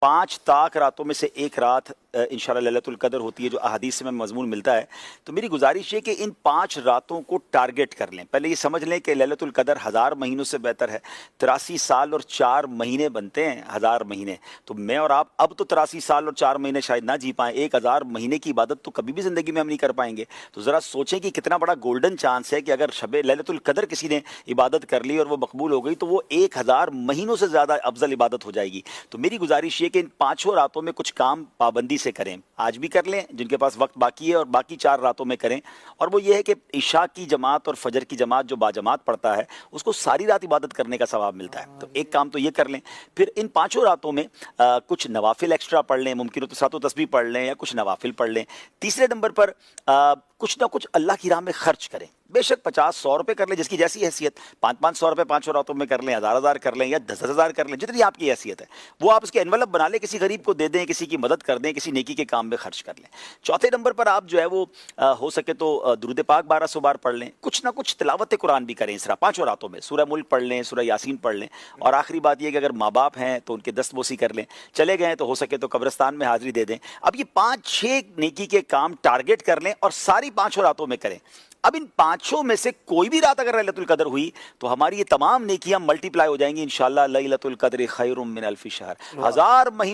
5 ताक रातों में से एक रात इंशाअल्लाह लैलतुल कदर होती है, जो अहादीस से में मजमून मिलता है। तो मेरी गुजारिश है कि इन 5 रातों को टारगेट कर लें। पहले ये समझ लें कि लैलतुल कदर 1000 महीनों से बेहतर है। 83 साल और 4 महीने बनते हैं 1000 महीने। तो मैं और आप अब तो 83 साल और 4 महीने शायद ना जी पाएँ, 1000 महीने की इबादत तो कभी भी ज़िंदगी में हम नहीं कर पाएंगे। तो ज़रा सोचें कि कितना बड़ा गोल्डन चांस है कि अगर शब लैलतुल कदर किसी ने इबादत कर ली और वो मकबूल हो गई, तो वो 1000 महीनों से ज़्यादा अफजल इबादत हो जाएगी। तो मेरी गुजारिश ये कि इन 5 रातों में कुछ काम पाबंदी से करें। आज भी कर लें जिनके पास वक्त बाकी है, और बाकी 4 रातों में करें। और वो ये है कि इशा की जमात और फजर की जमात जो बाजमात पढ़ता है उसको सारी रात इबादत करने का सवाब मिलता है। तो एक काम तो ये कर लें। फिर इन 5 रातों में कुछ नवाफिल एक्स्ट्रा पढ़ लें, मुमकिन हो तो सातों तस्बीह पढ़ लें या कुछ नवाफिल पढ़ लें। तीसरे नंबर पर कुछ ना कुछ अल्लाह की राह में खर्च करें। बेशक 50-100 रुपये कर लें, जिसकी जैसी हैसियत। 500-500 रुपये 5 रातों में कर लें, 1000 कर लें या 10,000 कर लें, जितनी आपकी हैसियत है। वो आप उसके एनवलप बना लें, किसी गरीब को दे दें, किसी की मदद कर दें, किसी नेकी के काम में खर्च कर लें। चौथे नंबर पर आप जो है वो हो सके तो दुरूद पाक 1200 बार पढ़ लें। कुछ ना कुछ तिलावत कुरान भी करें इस 5 रातों में। सूरह मुल्क पढ़ लें, सूरह यासीन पढ़ लें। और आखिरी बात यह कि अगर माँ बाप हैं तो उनके दस्तबोसी कर लें, चले गए तो हो सके तो कब्रिस्तान में हाजिरी दे दें। अब ये 5-6 नेकी के काम टारगेट कर लें और सारी 5 रातों में करें। अब इन 5 में से कोई भी रात अगर लैलतुल कदर हुई तो हमारी ये तमाम नेकियां मल्टीप्लाई हो जाएंगी इंशाअल्लाह। लैलतुल कद्र खैरुम मिन अल्फि शहर, 1000 महीने